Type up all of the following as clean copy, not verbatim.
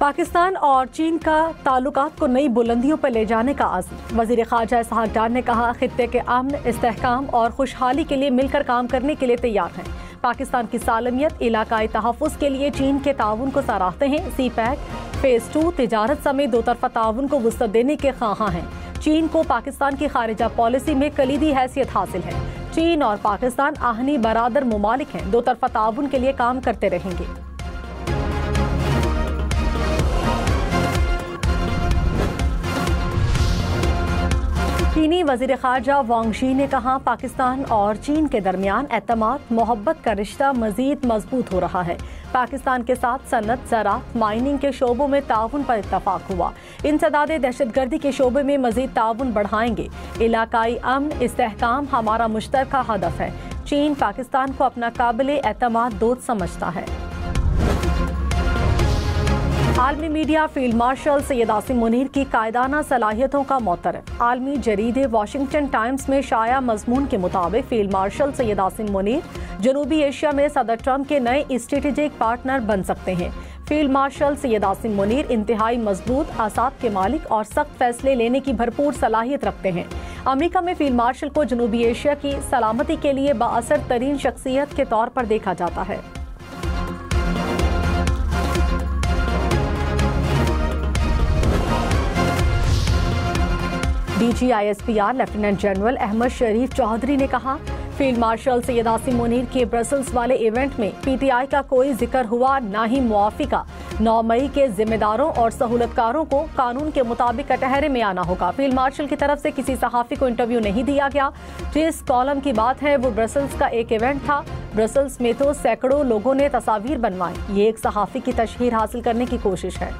पाकिस्तान और चीन का ताल्लुकात को नई बुलंदियों पर ले जाने का आज़म। वज़ीर ख़ारजा इसहाक़ डार ने कहा, खित्ते के अमन, इस्तेहकाम और खुशहाली के लिए मिलकर काम करने के लिए तैयार हैं। पाकिस्तान की सालमियत, इलाकाई तहफ़्फ़ुज़ के लिए चीन के ताउन को सराहते हैं। सी पैक, फेज़ 2, तिजारत समेत दो तरफ़ा ताउन को वुसअत देने के ख़्वाहां हैं। चीन को पाकिस्तान की खारिजा पॉलिसी में कलीदी हैसियत हासिल है। चीन और पाकिस्तान आहनी बरादर मुमालिक हैं, दो तरफ़ा ताउन के लिए काम करते रहेंगे। चीनी वज़ीर ख़ारजा वांग शी ने कहा, पाकिस्तान और चीन के दरमियान एतमाद, मोहब्बत का रिश्ता मज़ीद मजबूत हो रहा है। पाकिस्तान के साथ सनत, ज़राअत, माइनिंग के शोबों में ताउन पर इत्तफ़ाक़ हुआ। इंसदाद दहशतगर्दी के शोबे में मज़ीद ताउन बढ़ाएंगे। इलाकाई अमन, इस्तेहकाम हमारा मुश्तरका हदफ है। चीन पाकिस्तान को अपना काबिल एतमाद दोस्त समझता है। आलमी media field marshal Syed Asim Munir की कायदाना सलाहियतों का मोतरफ। आलमी जरीदे वाशिंगटन टाइम्स में शाया मजमून के मुताबिक फील्ड मार्शल सैयद आसिम मुनीर जनूबी एशिया में सदर ट्रंप के नए स्ट्रेटेजिक पार्टनर बन सकते हैं। फील्ड मार्शल सैयद आसिम मुनीर इंतहाई मजबूत आसाब के मालिक और सख्त फैसले लेने की भरपूर सलाहियत रखते हैं। अमेरिका में फील्ड मार्शल को जनूबी एशिया की सलामती के लिए बाअसर तरीन शख्सियत के तौर पर देखा जाता है। DGISPR लेफ्टिनेंट जनरल अहमद शरीफ चौधरी ने कहा, फील्ड मार्शल सैयद आसिम मुनीर के ब्रसल्स वाले इवेंट में PTI का कोई जिक्र हुआ, ना ही मुआफिका। 9 मई के जिम्मेदारों और सहूलतकारों को कानून के मुताबिक कटहरे में आना होगा। फील्ड मार्शल की तरफ से किसी सहाफ़ी को इंटरव्यू नहीं दिया गया। जिस कॉलम की बात है वो ब्रसल्स का एक इवेंट था। ब्रसल्स में तो सैकड़ों लोगों ने तस्वीर बनवाई। ये एक सहाफ़ी की तशहीर हासिल करने की कोशिश है।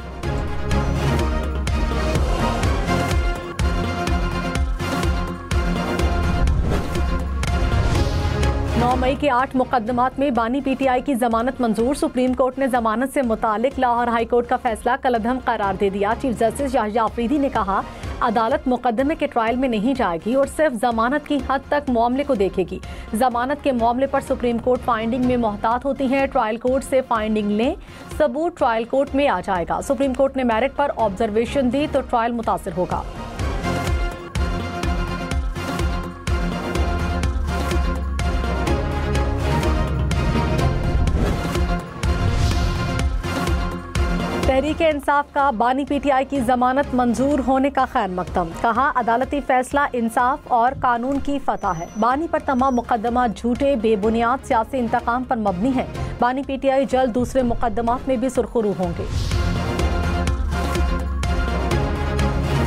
9 मई के 8 मुकदमात में बानी PTI की जमानत मंजूर। सुप्रीम कोर्ट ने जमानत से मुतालिक लाहौर हाई कोर्ट का फैसला कलअदम करार दे दिया। चीफ जस्टिस याहिया अफरीदी ने कहा, अदालत मुकदमे के ट्रायल में नहीं जाएगी और सिर्फ जमानत की हद तक मामले को देखेगी। जमानत के मामले पर सुप्रीम कोर्ट फाइंडिंग में मोहतात होती है। ट्रायल कोर्ट से फाइंडिंग लें, सबूत ट्रायल कोर्ट में आ जाएगा। सुप्रीम कोर्ट ने मेरिट पर ऑब्जर्वेशन दी तो ट्रायल मुतासिर होगा। तहरीक इंसाफ का बानी PTI की जमानत मंजूर होने का खैर मकदम। कहा, अदालती फैसला इंसाफ और कानून की फतह है। बानी पर तमाम मुकदमा झूठे, बेबुनियाद सियासी इंतकाम पर मबनी है। बानी PTI जल्द दूसरे मुकदमात में भी सुरखरू होंगे।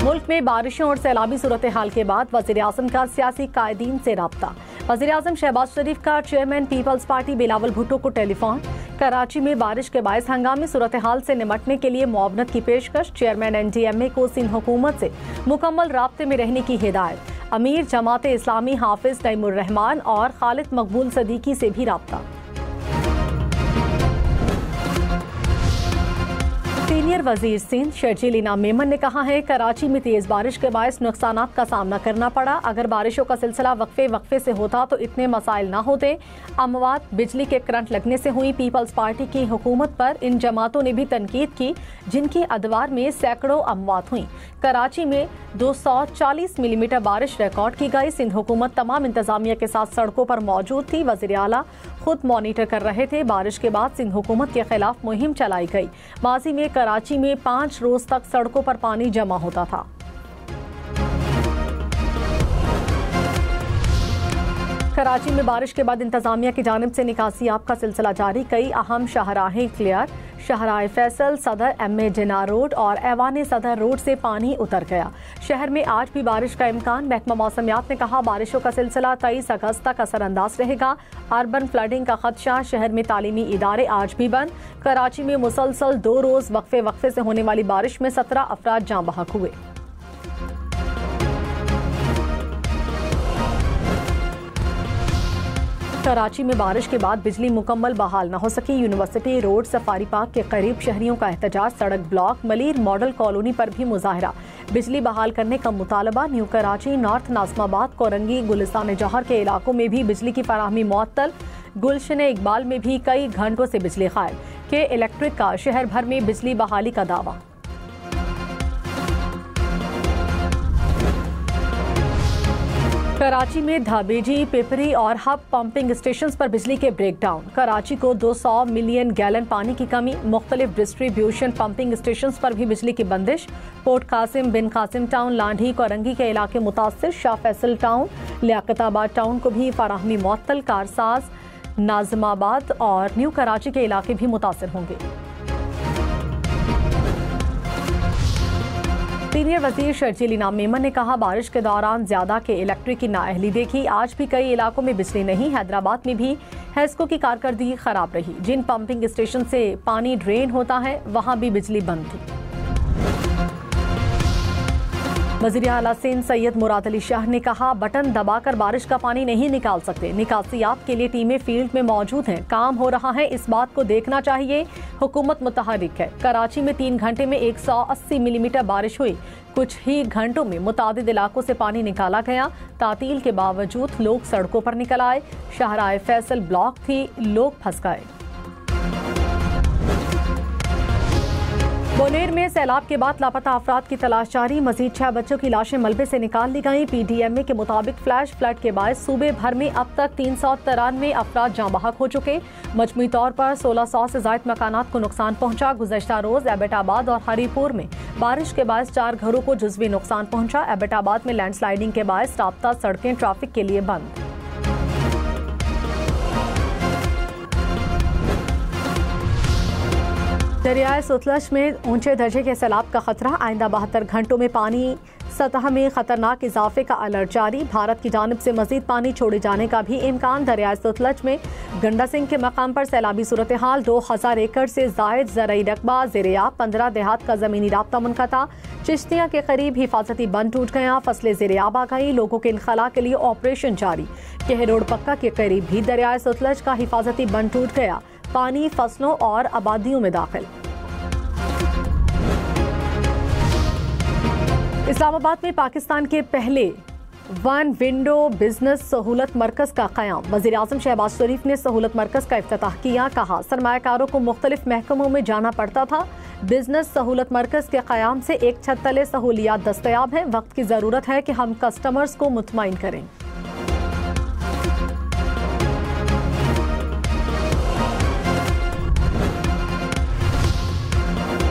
मुल्क में बारिशों और सैलाबी सूरत हाल के बाद वज़ीर आज़म का सियासी कायदीन से राब्ता। वज़ीर आज़म शहबाज शरीफ का chairman Peoples Party Bilawal Bhutto को टेलीफोन। कराची में बारिश के बायस हंगामी सूरत हाल से निमटने के लिए मुआवनत की पेशकश। चेयरमैन NDMA को सिंध हुकूमत से मुकम्मल राब्ते में रहने की हिदायत। अमीर जमात इस्लामी हाफिज तैमुर रहमान और खालिद मकबूल सदीकी से भी राब्ता। सीनियर वजीर सिंध शर्जील इनाम मेमन ने कहा है, कराची में तेज बारिश के बायस नुकसानात का सामना करना पड़ा। अगर बारिशों का सिलसिला वक्फे से होता तो इतने मसाइल ना होते। अमवात बिजली के करंट लगने से हुई। पीपल्स पार्टी की हुकूमत पर इन जमातों ने भी तनकीद की, जिनकी अदवार में सैकड़ों अमवात हुई। कराची में 240 मिलीमीटर बारिश रिकॉर्ड की गई। सिंध हुकूमत तमाम इंतजामिया के साथ सड़कों पर मौजूद थी। वज़ीर आला खुद मॉनिटर कर रहे थे। बारिश के बाद सिंध हुकूमत के खिलाफ मुहिम चलाई गई। माजी में कराची में 5 रोज तक सड़कों पर पानी जमा होता था। कराची में बारिश के बाद इंतजामिया की जानिब से निकासी आप का सिलसिला जारी। कई अहम शाहराहें क्लियर। शाहराह फैसल, सदर MA जिना रोड और ऐवान सदर रोड से पानी उतर गया। शहर में आज भी बारिश का इम्कान। महकमा मौसमियात ने कहा, बारिशों का सिलसिला 23 अगस्त तक असरअंदाज रहेगा। अर्बन फ्लडिंग का खदशा। शहर में तालीमी इदारे आज भी बंद। कराची में मुसलसल 2 रोज वक्फे से होने वाली बारिश में 17 अफराद जाँ बहक हुए। कराची में बारिश के बाद बिजली मुकम्मल बहाल न हो सकी। यूनिवर्सिटी रोड, सफारी पार्क के करीब शहरियों का एहतजाज। सड़क ब्लॉक। मलीर मॉडल कॉलोनी पर भी मुजाहरा। बिजली बहाल करने का मुतालबा। न्यू कराची, नॉर्थ नाज़िमाबाद, कोरंगी, गुलिस्तान जौहर के इलाकों में भी बिजली की फराहमी मुअत्तल। गुलशन इकबाल में भी कई घंटों से बिजली गायब। के इलेक्ट्रिक का शहर भर में बिजली बहाली का दावा। कराची में धाबेजी, पिपरी और हब पंपिंग स्टेशंस पर बिजली के ब्रेकडाउन। कराची को 200 मिलियन गैलन पानी की कमी। मुख्तलिफ डिस्ट्रीब्यूशन पंपिंग स्टेशंस पर भी बिजली की बंदिश। पोर्ट कासिम, बिन कासिम टाउन, लांढी, कोरंगी के इलाके मुतासिर। शाह फैसल टाउन, लियाकताबाद टाउन को भी फराहमी मुअत्तल। कारसाज, नाज़िमाबाद और न्यू कराची के इलाके भी मुतासिर होंगे। सीनियर वजीर शर्जील इनाम मेमन ने कहा, बारिश के दौरान ज्यादा के इलेक्ट्रिक की नाअहली देखी। आज भी कई इलाकों में बिजली नहीं। हैदराबाद में भी हेस्को की कारकर्दगी खराब रही। जिन पंपिंग स्टेशन से पानी ड्रेन होता है वहां भी बिजली बंद थी। वज़ीर आला सिंध सैयद मुराद अली शाह ने कहा, बटन दबाकर बारिश का पानी नहीं निकाल सकते। निकासियात के लिए टीमें फील्ड में मौजूद हैं। काम हो रहा है, इस बात को देखना चाहिए। हुकूमत मुतहरिक है। कराची में 3 घंटे में 180 मिलीमीटर बारिश हुई। कुछ ही घंटों में मुतादिद इलाकों से पानी निकाला गया। तातील के बावजूद लोग सड़कों पर निकल आए। शाहराए फैसल ब्लॉक थी, लोग फंस गए। बोनेर में सैलाब के बाद लापता अफराद की तलाश जारी। मजीद 6 बच्चों की लाशें मलबे से निकाल ली गई। PDMA के मुताबिक फ्लैश फ्लड के बायस सूबे भर में अब तक 393 अफराद जाँ बहक हो चुके। मजमूई तौर पर 1600 से ज्यादा मकानात को नुकसान पहुंचा। गुज़श्ता रोज एबटाबाद और हरीपुर में बारिश के बायस 4 घरों को जुज़वी नुकसान पहुंचा। एबटाबाद में लैंडस्लाइडिंग के बायस राब्ता सड़कें ट्रैफिक के लिए बंद। दरियाए सतलज में ऊंचे दर्जे के सैलाब का खतरा। आइंदा 72 घंटों में पानी सतह में खतरनाक इजाफे का अलर्ट जारी। भारत की जानिब से मजीद पानी छोड़े जाने का भी इम्कान। दरियाए सतलज में गंडा सिंह के मकाम पर सैलाबी सूरत हाल। 2000 एकड़ से जायद ज़रई रकबा ज़ेर-ए-आब। 15 देहात का ज़मीनी राब्ता मुनक़ता। चिश्तिया के करीब हिफाजती बंद टूट गया। फसलें ज़ेर-ए-आब आ गई। लोगों के इनखला के लिए ऑपरेशन जारी। केहरोड पक्का के करीब भी दरियाए सतलज का हिफाजती बंद टूट गया। पानी फसलों और आबादियों में दाखिल। इस्लामाबाद में पाकिस्तान के पहले वन विंडो बिजनेस सहूलत मरकज का क़याम। वज़ीर आज़म शहबाज शरीफ ने सहूलत मरकज का इफ्तिताह किया। कहा, सरमायाकारों को मुख्तलिफ महकमों में जाना पड़ता था। बिजनेस सहूलत मरकज के क़याम से एक छत तले सहूलियात दस्तयाब हैं। वक्त की ज़रूरत है कि हम कस्टमर्स को मुतमईन करें।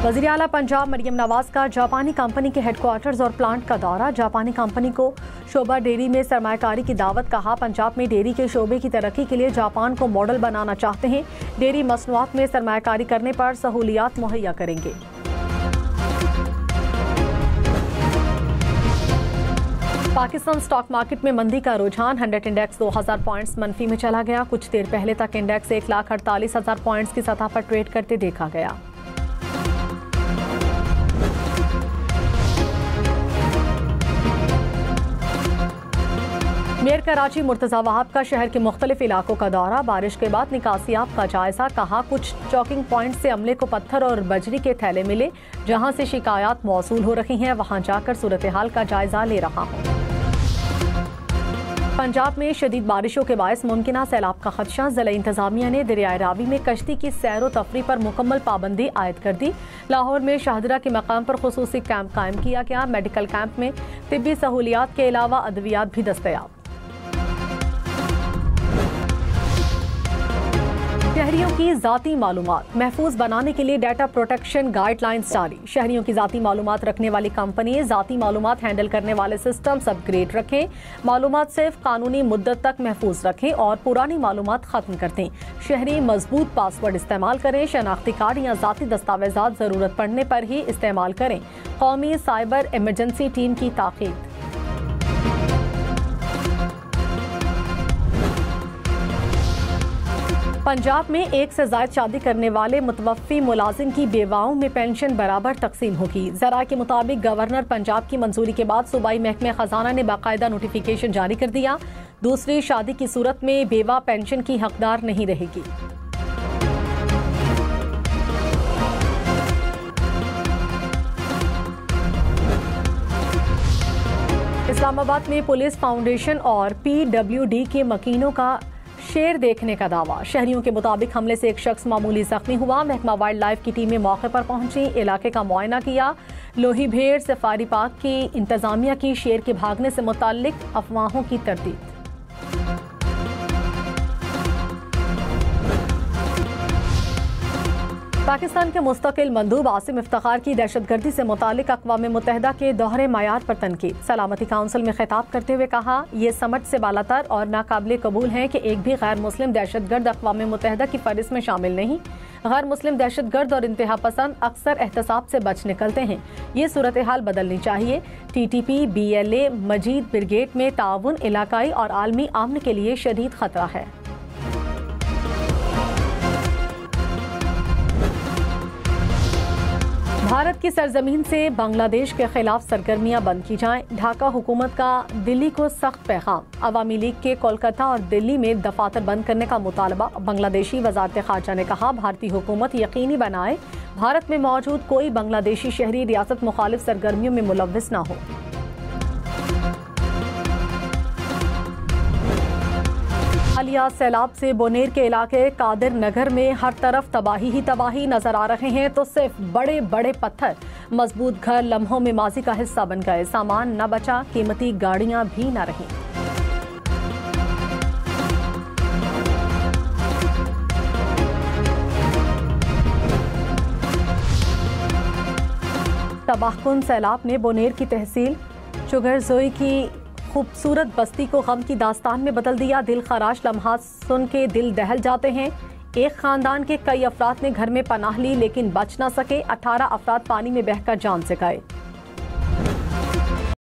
वज़ीर आला पंजाब मरियम नवाज का जापानी कंपनी के हेडक्वार्टर्स और प्लांट का दौरा। जापानी कंपनी को शोबा डेयरी में सरमायाकारी की दावत। कहा, पंजाब में डेयरी के शोबे की तरक्की के लिए जापान को मॉडल बनाना चाहते हैं। डेयरी मसनूआत में सरमायाकारी करने पर सहूलियात मुहैया करेंगे। पाकिस्तान स्टॉक मार्केट में मंदी का रुझान। 100 इंडेक्स 2000 पॉइंट्स मनफी में चला गया। कुछ देर पहले तक इंडेक्स 1,48,000 पॉइंट्स की सतह पर ट्रेड करते देखा गया। मेयर कराची मुर्तज़ा वहाब का शहर के मुख्तलिफ इलाकों का दौरा। बारिश के बाद निकासियात का जायजा। कहा, कुछ चौकिंग पॉइंट से अमले को पत्थर और बजरी के थैले मिले। जहां से शिकायत मौसूल हो रही हैं वहां जाकर सूरत हाल का जायजा ले रहा हूं। पंजाब में शदीद बारिशों के बायस मुमकिना सैलाब का खदशा। ज़िला इंतजामिया ने दरियाए रावी में कश्ती की सैर व तफरी पर मुकम्मल पाबंदी आयद कर दी। लाहौर में शाहदरा के मकाम पर खुसूसी कैंप कायम किया गया। मेडिकल कैंप में तिब्बी सहूलियात के अलावा अद्वियात भी दस्तयाब। शहरियों की जाती मालूमात महफूज बनाने के लिए डाटा प्रोटेक्शन गाइडलाइंस जारी। शहरियों की जाती मालूमात रखने वाली कंपनी जाती मालूमात हैंडल करने वाले सिस्टम्स अपग्रेड रखें। मालूमात सिर्फ कानूनी मुद्दत तक महफूज रखें और पुरानी मालूमात खत्म कर दें। शहरी मजबूत पासवर्ड इस्तेमाल करें। शनाख्ती कार्ड या जाती दस्तावेजात जरूरत पड़ने पर ही इस्तेमाल करें। कौमी साइबर इमरजेंसी टीम की ताकीद। पंजाब में एक से ज्यादा शादी करने वाले मुतवफ़ी मुलाजिम की बेवाओं में पेंशन बराबर तकसीम होगी। ज़रा के मुताबिक गवर्नर पंजाब की मंजूरी के बाद सूबाई महकमे खजाना ने बाकायदा नोटिफिकेशन जारी कर दिया। दूसरी शादी की सूरत में बेवा पेंशन की हकदार नहीं रहेगी। इस्लामाबाद में पुलिस फाउंडेशन और PWD के मकीनों का शेर देखने का दावा। शहरियों के मुताबिक हमले से एक शख्स मामूली जख्मी हुआ। महकमा वाइल्ड लाइफ की टीमें मौके पर पहुंची, इलाके का मुआयना किया। लोही भेड़ सफारी पार्क की इंतजामिया की शेर के भागने से मुताल्लिक अफवाहों की तरदीद। पाकिस्तान के मुस्तकिल मंदूब आसिम इफ्तिखार की दहशतगर्दी से मुतालिक अक़वाम मुत्तहिदा के दोहरे मायार पर तनकीद। सलामती काउंसिल में खिताब करते हुए कहा, ये समझ से बालातर और नाकाबिले कबूल है कि एक भी गैर मुस्लिम दहशतगर्द अक़वाम मुत्तहिदा की फहरिस्त में शामिल नहीं। गैर मुस्लिम दहशतगर्द और इंतहा पसंद अक्सर एहतसाब से बच निकलते हैं। ये सूरत हाल बदलनी चाहिए। TTP BLA मजीद ब्रिगेड में ताउन इलाकाई और आलमी अमन के लिए शदीद खतरा है। भारत की सरजमीन से बांग्लादेश के खिलाफ सरगर्मियां बंद की जाएं। ढाका हुकूमत का दिल्ली को सख्त पैगाम। अवामी लीग के कोलकाता और दिल्ली में दफातर बंद करने का मुतालबा। बांग्लादेशी वजारत खारजा ने कहा, भारतीय हुकूमत यकीनी बनाए भारत में मौजूद कोई बांग्लादेशी शहरी रियासत मुखालिफ सरगर्मियों में मुलव्विस न हो। हालिया सैलाब से बोनेर के इलाके कादिर नगर में हर तरफ तबाही ही तबाही नजर आ रहे हैं, तो सिर्फ बड़े बड़े पत्थर। मजबूत घर लम्हों में माजी का हिस्सा बन गए। सामान न बचा, कीमती गाड़ियां भी न रहीं। तबाहकुन सैलाब ने बोनेर की तहसील चुगरजोई की खूबसूरत बस्ती को गम की दास्तान में बदल दिया। दिल खराश लम्हात सुन के दिल दहल जाते हैं। एक खानदान के कई अफराद ने घर में पनाह ली लेकिन बच न सके। 18 अफराद पानी में बहकर जान से गए।